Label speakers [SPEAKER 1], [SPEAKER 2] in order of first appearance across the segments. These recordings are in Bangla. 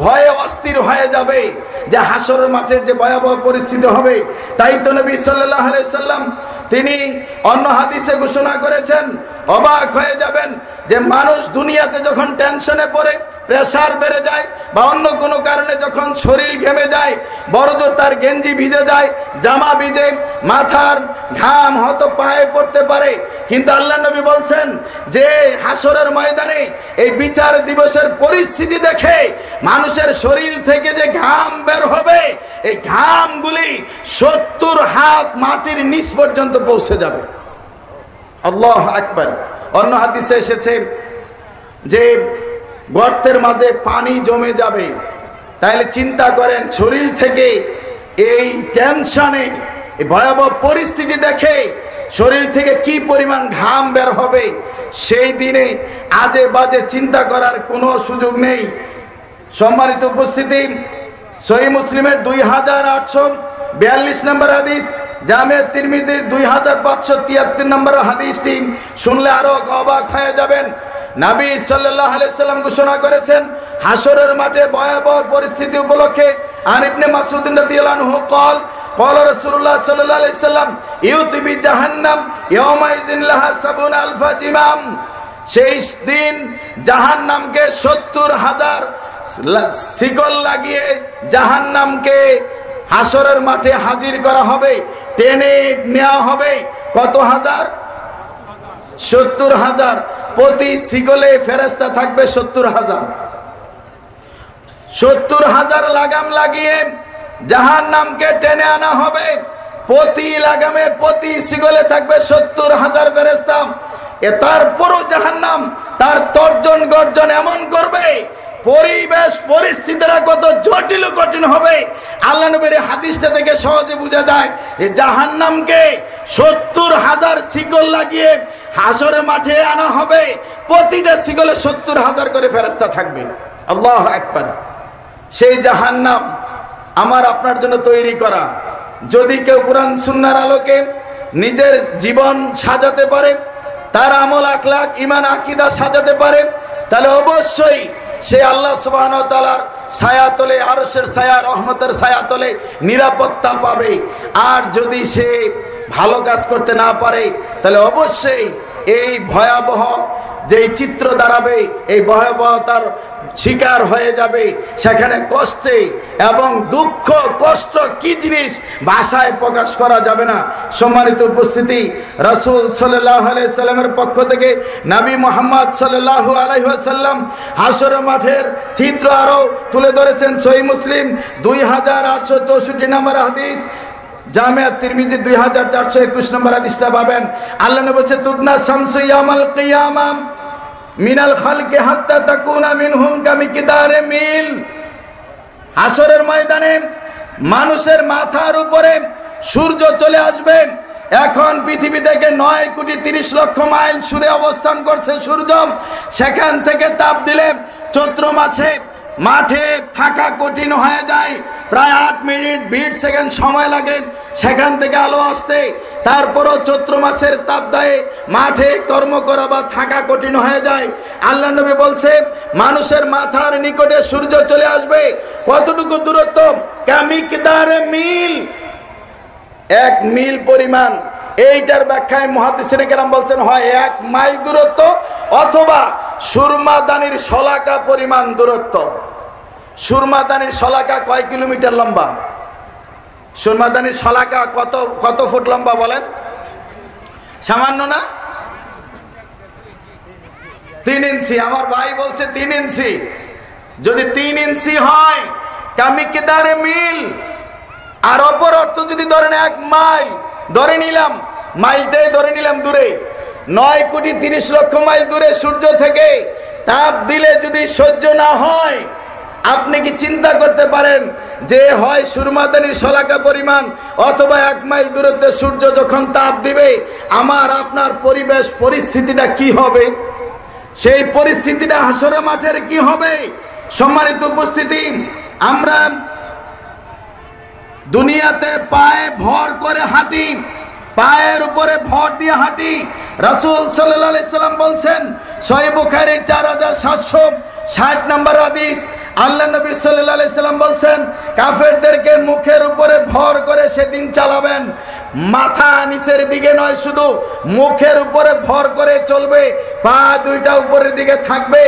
[SPEAKER 1] ভয়ে অস্থির হয়ে যাবে যে হাসরের মাঠের যে ভয়াবহ পরিস্থিতি হবে। তাই তো নবী সাল্লাল্লাহু আলাইহি সাল্লাম তিনি অন্য হাদিসে ঘোষণা করেছেন, অবাক হয়ে যাবেন যে মানুষ দুনিয়াতে যখন টেনশনে পড়ে, প্রেসার বেড়ে যায় বা অন্য কোনো কারণে যখন শরীর ঘেমে যায়, বড়জোর তার গেঞ্জি ভিজে যায়, জামা ভিজে, মাথার ঘাম হয়তো পায়ে পড়তে পারে, কিন্তু আল্লাহ নবী বলছেন যে হাসরের ময়দানে এই বিচার দিবসের পরিস্থিতি দেখে মানুষের শরীর থেকে যে ঘাম বের হবে, এই ঘামগুলি 70 হাত মাটির নিচ পর্যন্ত পৌঁছে যাবে। আল্লাহু আকবার। অন্য হাদিসে এসেছে যে গর্তের মাঝে পানি জমে যাবে। তাহলে চিন্তা করেন, শরীর থেকে এই টেনশনে, এই ভয়াবহ পরিস্থিতি দেখে শরীর থেকে কি পরিমাণ ঘাম বের হবে, সেই দিনে আজে বাজে চিন্তা করার কোনো সুযোগ নেই। সম্মানিত উপস্থিতি, সহিহ মুসলিমের 2842 নম্বর হাদিস, জামিয়া তিরমিজির 2573 নম্বর হাদিসটি শুনলে আরো অবাক হয়ে যাবেন। নবী সাল্লাল্লাহু আলাইহি সাল্লাম ঘোষণা করেছেন হাসরের মাঠে ভয়াবহ পরিস্থিতি উপলক্ষে, আন ইবনে মাসউদ রাদিয়াল্লাহু আনহু قال قال رسول الله صلى الله عليه وسلم ইউতি বি জাহান্নাম ইয়াউমাইযিন লাহা 70000 জিমাম। সেই দিন জাহান্নামকে 70,000 শিকল লাগিয়ে জাহান্নামকে হাসরের মাঠে হাজির করা হবে, টেনে নেওয়া হবে। কত হাজার? 70,000। প্রতি শিকলে ফেরেশতা থাকবে 70,000। 70,000 লাগাম লাগিয়ে জাহান্নামকে টেনে আনা হবে। প্রতি লাগামে, প্রতি শিকলে থাকবে 70,000 ফেরেশতা। তারপরও জাহান্নাম তার তর্জন গর্জন এমন করবে, পরিবেশ পরিস্থিতিরা কত জটিল কঠিন হবে। আল্লাহ নবীর হাদিসটা থেকে সহজে বোঝা যায় যে জাহান্নামকে 70,000 শিকল লাগিয়ে হাসরের মাঠে আনা হবে। প্রতিটা শিকলে 70,000 করে ফেরেশতা থাকবে। আল্লাহু আকবার। সেই জাহান্নাম আমার আপনার জন্য তৈরি করা। যদি কেউ কোরআন সুন্নাহর আলোকে নিজের জীবন সাজাতে পারে, তার আমল আখলাক ঈমান আকীদা সাজাতে পারে, তাহলে অবশ্যই সে আল্লাহ সুবহানাহু ওয়া তাআলার ছায়াতলে, আরশের ছায়া, রহমতের ছায়াতলে নিরাপত্তা পাবে। আর যদি সে ভালো কাজ করতে না পারে, তাহলে অবশ্যই এই ভয়াবহ যেই চিত্র দাঁড়াবে, এই ভয়াবহতার শিকার হয়ে যাবে। সেখানে কষ্টে এবং দুঃখ, কষ্ট কি জিনিস ভাষায় প্রকাশ করা যাবে না। সম্মানিত উপস্থিতি, রাসূল সাল্লাল্লাহু আলাইহি সাল্লামের পক্ষ থেকে নবী মুহাম্মদ সাল্লাল্লাহু আলাইহি ওয়াসাল্লাম হাসরের মাঠের চিত্র আরো তুলে ধরেছেন। সহিহ মুসলিম 2864 নম্বর হাদিস, জামিয়া তিরমিজি 2421 নম্বর হাদিসটা পাবেন। আল্লাহ নবী বলেছে, তুদনা শামসু ইয়াউমাল কিয়ামা মিনাল খালকি হাত্তা তাকুনা মিনহুম কামিকদারে মিল। হাসরের ময়দানে মানুষের মাথার উপরে সূর্য চলে আসবে। এখন পৃথিবী থেকে 9,30,00,000 মাইল দূরে অবস্থান করছে সূর্য। সেখান থেকে তাপ দিলে চৈত্র মাসে মাঠে থাকা কঠিন হয়ে যায়। প্রায় 8 মিনিট 20 সেকেন্ড সময় লাগে সেখান থেকে আলো আসতে। তারপরও চৈত্র মাসের তাপদাহে মাঠে কর্ম করা বা থাকা কঠিন হয়ে যায়। আল্লাহ নবী বলছে, মানুষের মাথার নিকটে সূর্য চলে আসবে। কতটুকু দূরত্ব? কামিকদারে মিল, 1 মিল পরিমাণ। এইটার ব্যাখ্যায় মুহাদ্দিসিনে কেরাম বলছেন, হয় 1 মাইল দূরত্ব অথবা সুরমাদানির শলাকা পরিমাণ দূরত্ব। সুরমাদানির শলাকা কয় কিলোমিটার লম্বা? সুরমাদানির শলাকা কত ফুট লম্বা বলেন? সামান্য না? 3 ইঞ্চি। আমার ভাই বলছে 3 ইঞ্চি। যদি 3 ইঞ্চি হয় কামিকদারে মিল, আর অপর অর্থ যদি ধরেন 1 মাইল, ধরে নিলাম মাইলটাই ধরে নিলাম দূরে, 9,30,00,000 মাইল দূরে সূর্য থেকে তাপ দিলে যদি সহ্য না হয়, আপনি কি চিন্তা করতে পারেন যে হয় সুরমাদানির শলাকা পরিমাণ অথবা 1 মাইল দূরত্বে সূর্য যখন তাপ দিবে, আমার আপনার পরিবেশ পরিস্থিতিটা কি হবে? সেই পরিস্থিতিটা হাসরের মাঠের কি হবে? সম্মানিত উপস্থিতি, আমরা দুনিয়াতে পায়ে ভর করে হাঁটি, পায়ের উপরে ভর দিয়ে হাঁটি। রাসূল সাল্লাল্লাহু আলাইহি সাল্লাম বলছেন, সহিহ বুখারীর 4760 নম্বর হাদিস, আল্লাহ নবী সাল্লাল্লাহু আলাইহি সাল্লাম বলছেন, কাফেরদেরকে মুখের উপরে ভর করে সেদিন চালাবেন, মাথা নিচের দিকে নয়, শুধু মুখের উপরে ভর করে চলবে, পা দুইটা উপরের দিকে থাকবে।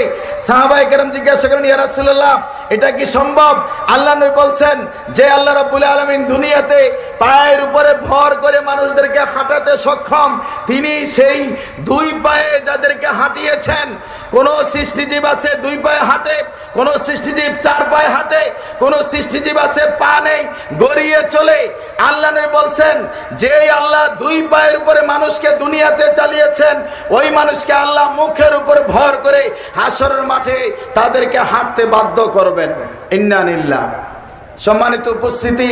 [SPEAKER 1] সাহাবায়ে কেরাম জিজ্ঞাসা করেন, ইয়া রাসূলুল্লাহ, এটা কি সম্ভব? আল্লাহ নবী বলছেন, যে আল্লাহ রাব্বুল আলামিন দুনিয়াতে পায়ের উপরে ভর করে মানুষদেরকে হাঁটাতে সক্ষম, তিনি সেই দুই পায়ে যাদেরকে হাঁটিয়েছেন। কোন সৃষ্টিজীব আছে দুই পায়ে হাঁটে, কোন সৃষ্টিজীব চার পায়ে হাঁটে, কোন সৃষ্টিজীব আছে পা নেই, গড়িয়ে চলে। আল্লাহ নবী বলছেন, যে আল্লাহ দুই পায়ের উপরে মানুষকে দুনিয়াতে চালিয়েছেন, ওই মানুষকে আল্লাহ মুখের উপর ভর করে হাসরের মাঠে তাদেরকে হাঁটতে বাধ্য করবেন। ইন্না লিল্লাহ। সম্মানিত উপস্থিতি,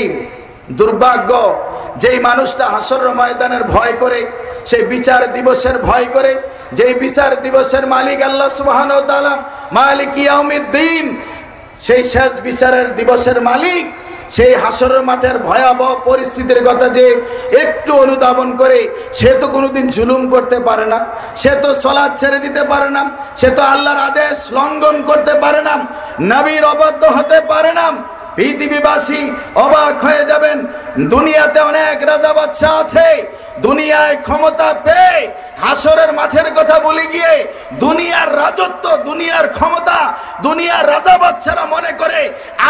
[SPEAKER 1] দুর্ভাগ্য যেই মানুষটা হাসরের ময়দানের ভয় করে, সেই বিচার দিবসের ভয় করে, যেই বিচার দিবসের মালিক আল্লাহ সুবহানাহু ওয়া তাআলা, মালিক ইয়াউমিদ্দিন, সেই শেষ বিচারের দিবসের মালিক, সেই হাসরের মাঠের ভয়াবহ পরিস্থিতির কথা যে একটু অনুধাবন করে, সে তো কোনোদিন জুলুম করতে পারে না, সে তো সালাত ছেড়ে দিতে পারে না, সে তো আল্লাহর আদেশ লঙ্ঘন করতে পারে না, নবীর অবাধ্য হতে পারে না। পৃথিবীবাসী অবাক হয়ে যাবেন, দুনিয়াতে অনেক রাজা বাদশা আছে, দুনিয়ায় ক্ষমতা পেয়ে হাসরের মাঠের কথা বলে গিয়ে দুনিয়ার রাজত্ব, দুনিয়ার ক্ষমতা, দুনিয়ার রাজা বাদশারা মনে করে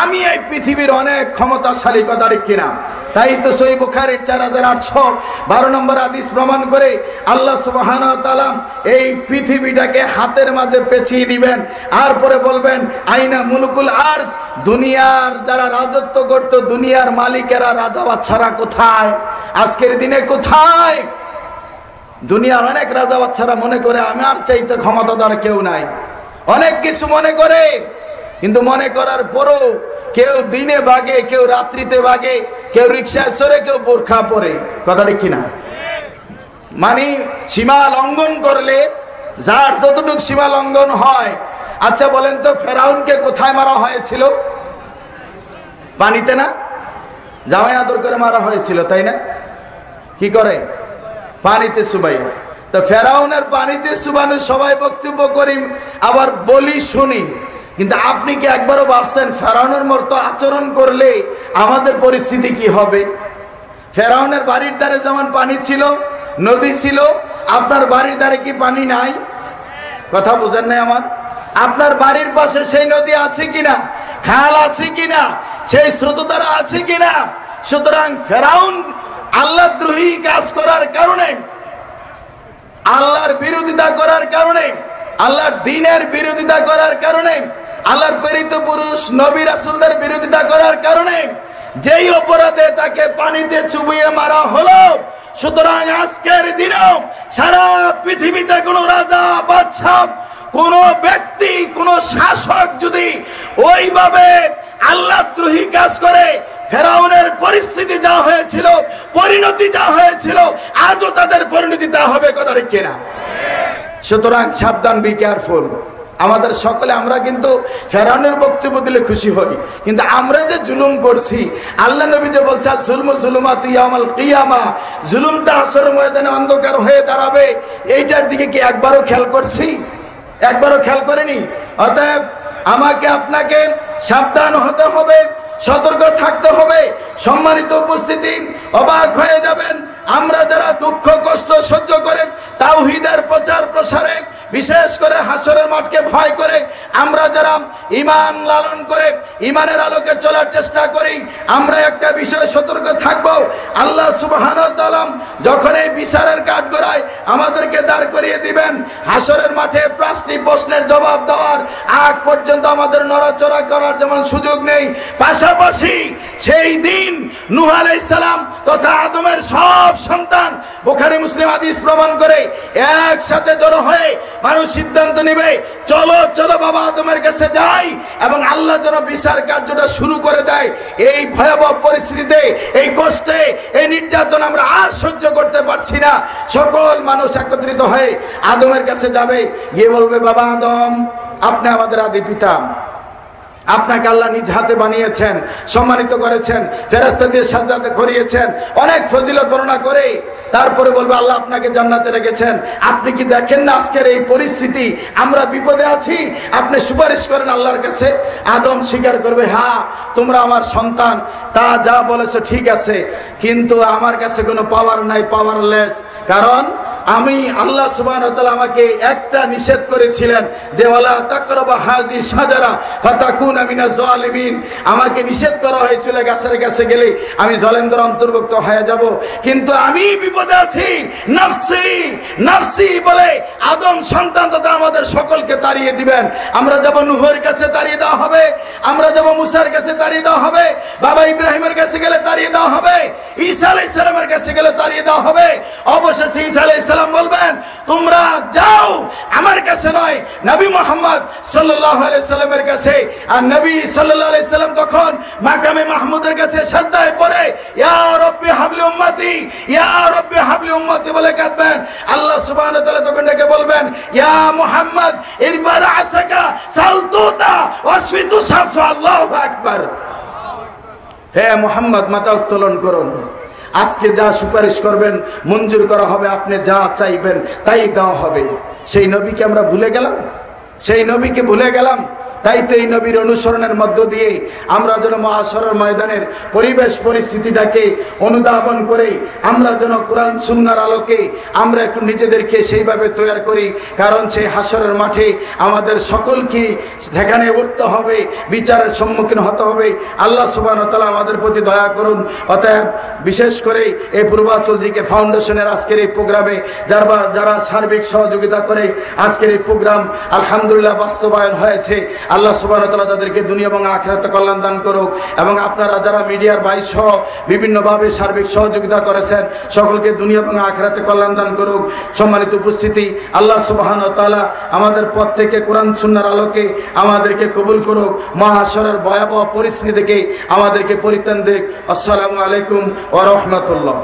[SPEAKER 1] আমি এই পৃথিবীর অনেক ক্ষমতাশালী, কথা ঠিক কিনা? তাই তো সহিহ বুখারীর 4812 নম্বর হাদিস প্রমাণ করে আল্লাহ সুবহানাহু ওয়া তাআলা এই পৃথিবীটাকে হাতের মাঝে পেঁচিয়ে নেবেন, আর পরে বলবেন, আইনা মুলকুল আরজ, দুনিয়ার যারা রাজত্ব করত, দুনিয়ার মালিকেরা, রাজা বাদশারা কোথায়? আজকের দিনে কোথায়? দুনিয়ার অনেক রাজা বাদশারা মনে করে আমার চাইতে ক্ষমতাধর কেউ নাই, অনেক কিছু মনে করে, কিন্তু মনে করার পরও কেউ দিনে ভাগে, কেউ রাত্রিতে ভাগে, কেউ রিকশায় চড়ে, কেউ বোরখা পরে, কথা ঠিক কিনা? মানে সীমা লঙ্ঘন করলে যার যতটুকু সীমা লঙ্ঘন হয়। আচ্ছা বলেন তো, ফেরাউনকে কোথায় মারা হয়েছিল? পানিতে না? জামাই আদর করে মারা হয়েছিল, তাই না? কি করে? পানিতে চুবাইয়া। তো ফেরাউনের পানিতে চুবানো সবাই বক্তব্য করি, আবার বলি শুনি, কিন্তু আপনি কি একবারও ভাবছেন ফেরাউনের মতো আচরণ করলে আমাদের পরিস্থিতি কি হবে? ফেরাউনের বাড়ির ধারে যেমন পানি ছিল, নদী ছিল, আপনার বাড়ির ধারে কি পানি নাই? কথা বুঝেন নাই আমার? আপনার বাড়ির পাশে সেই নদী আছে কিনা, খাল আছে কিনা, সেই স্রোতধারা আছে কিনা? সুতরাং ফেরাউন আল্লাহ দ্রোহী কাজ করার কারণে, আল্লাহর বিরোধিতা করার কারণে, আল্লাহর দ্বীনের বিরোধিতা করার কারণে, আল্লাহর প্রেরিত পুরুষ নবী রাসূলদের বিরোধিতা করার কারণে যেই অপরাধে তাকে পানিতে চুবিয়ে মারা হলো, সুতরাং আজকের দিনেও সারা পৃথিবীতে কোন রাজা, বাদশা, কোন ব্যক্তি, কোন শাসক যদি ওইভাবে আল্লাহদ্রোহী কাজ করে, ফেরাউনের পরিস্থিতি যা হয়েছিল, পরিণতি যা হয়েছিল, আজও তাদের পরিণতি তা হবে, কথা ঠিক কিনা? সুতরাং সাবধান, বি কেয়ারফুল। আমাদের সকলে, আমরা কিন্তু ফেরাউনের বক্তব্য দিলে খুশি হই, কিন্তু আমরা যে জুলুম করছি, আল্লাহ নবী যে বলছে জুলমু জুলুমাতু ইয়াউমাল কিয়ামা, জুলুমটা হাসরের ময়দানে অন্ধকার হয়ে দাঁড়াবে, এইটার দিকে কি একবারও খেয়াল করছি? একবারও খেয়াল করেনি। অতএব আমাকে আপনাকে সাবধান হতে হবে, সতর্ক থাকতে হবে। সম্মানিত উপস্থিতি, অবাক হয়ে যাবেন আমরা যারা দুঃখ কষ্ট সহ্য করে তাওহীদের প্রচার প্রসারে, বিশেষ করে হাসরের মাঠকে ভয় করে আমরা যারা ঈমান লালন করে ঈমানের আলোকে চলার চেষ্টা করি, আমরা একটা বিষয় সতর্ক থাকব। আল্লাহ সুবহানাহু ওয়া তাআলা যখন এই বিচারের কাঠগড়ায় আমাদেরকে দাঁড় করিয়ে দিবেন, হাসরের মাঠে পাঁচটি প্রশ্নের জবাব দেওয়ার আগ পর্যন্ত আমাদের নড়াচড়া করার যেমন সুযোগ নেই, পাশাপাশি সেই দিন নূহ আলাইহিস সালাম তথা আদমের সব সন্তান, বুখারী মুসলিম হাদিস প্রমাণ করে, একসাথে জড়ো হয়ে মানুষ সিদ্ধান্ত নেবে, চলো চলো বাবা আদমের কাছে যাই, এবং আল্লাহ যেন বিচার কার্যটা শুরু করে দেয়। এই ভয়াবহ পরিস্থিতিতে, এই কষ্টে, এই নির্যাতন আমরা আর সহ্য করতে পারছি না। সকল মানুষ একত্রিত হয়ে আদমের কাছে যাবে, গিয়ে বলবে, বাবা আদম, আপনি আমাদের আদি পিতা, আপনাকে আল্লাহ নিজ হাতে বানিয়েছেন, সম্মানিত করেছেন, ফেরেশতা দিয়ে সাজদাতে করিয়েছেন, অনেক ফজিলত বর্ণনা করে তারপরে বলবে আল্লাহ আপনাকে জান্নাতে রেখেছেন। আপনি কি দেখেন না আজকের এই পরিস্থিতি, আমরা বিপদে আছি, আপনি সুপারিশ করেন আল্লাহর কাছে। আদম স্বীকার করবে, হ্যাঁ তোমরা আমার সন্তান, তা যা বলেছো ঠিক আছে, কিন্তু আমার কাছে কোনো পাওয়ার নাই, পাওয়ারলেস। কারণ আমি আল্লাহ সুবহানাহু ওয়া তাআলা আমাকে একটা নিষেধ করেছিলেন যে ওয়ালা তাকরাবা হাযি শাজারা ফাতাকুনা মিনাজ জালিমিন। আমাকে নিষেধ করা হয়েছিল গাছের কাছে গেলে আমি জালেমদের অন্তর্ভুক্ত হয়ে যাব, কিন্তু আমি বিপদে আছি, নফসি নফসি বলে আদম সন্তান তথা আমাদের সকলকে তাড়িয়ে দিবেন। আমরা যাব নূহের কাছে, তাড়িয়ে দেওয়া হবে। আমরা যাব মুসার কাছে, তাড়িয়ে দেওয়া হবে। বাবা ইব্রাহিমের কাছে গেলে তাড়িয়ে দেওয়া হবে। ঈসা আলাইহিস সালামের কাছে গেলে তাড়িয়ে দেওয়া হবে। অবশেষে ঈসা আলাইহিস সালাম বলবেন তোমরা যাও, আমার কাছে নয়, নবী মুহাম্মদ সাল্লাল্লাহু আলাইহি সাল্লামের কাছে। আর নবী সাল্লাল্লাহু আলাইহি সাল্লাম তখন মাকামে মাহমুদের কাছে সাজদায় পড়ে ইয়া রাব্বি হাবলি উম্মতি, ইয়া রাব্বি হাবলি উম্মতি বলে কাঁদবেন। আল্লাহ সুবহানাহু ওয়া তাআলা তখন ডেকে বলবেন ইয়া মুহাম্মদ ইরবার আসাকা সালতুতা ওয়াসফিতু সাফা, আল্লাহু আকবার। হে মুহাম্মদ মাথা উত্তোলন করুন, আজকে যা সুপারিশ করবেন মঞ্জুর করা হবে, আপনি যা চাইবেন তাই দেওয়া হবে। সেই নবীকে আমরা ভুলে গেলাম, সেই নবীকে ভুলে গেলাম। তাই তো এই নবীর অনুসরণের মধ্য দিয়ে আমরা যেন মহাশরের ময়দানের পরিবেশ পরিস্থিতিটাকে অনুধাবন করে আমরা যেন কোরআন সুন্নাহর আলোকে আমরা একটু নিজেদেরকে সেইভাবে তৈরি করি। কারণ সেই হাসরের মাঠে আমাদের সকলকে সেখানে উঠতে হবে, বিচারের সম্মুখীন হতে হবে। আল্লাহ সুবহানাহু ওয়া তাআলা আমাদের প্রতি দয়া করুন। অতএব বিশেষ করে এই পূর্বাচল জিকে ফাউন্ডেশনের আজকের এই প্রোগ্রামে যারা সার্বিক সহযোগিতা করে আজকের এই প্রোগ্রাম আলহামদুলিল্লাহ বাস্তবায়ন হয়েছে। আল্লাহ সুবহানাহু ওয়া তাআলা তাদেরকে দুনিয়া এবং আখিরাতে কল্যাণ দান করুক। এবং আপনারা যারা মিডিয়ার ভাই সহ বিভিন্নভাবে সার্বিক সহযোগিতা করেছেন সকলকে দুনিয়া এবং আখিরাতে কল্যাণ দান করুক। সম্মানিত উপস্থিতি, আল্লাহ সুবহানাহু ওয়া তাআলা আমাদের পথ থেকে কোরআন সুন্নাহর আলোকে আমাদেরকে কবুল করুক। মাহশরের ভয়াবহ পরিস্থিতি থেকে আমাদেরকে পরিত্রাণ দিক। আসসালামু আলাইকুম ওয়া রাহমাতুল্লাহ।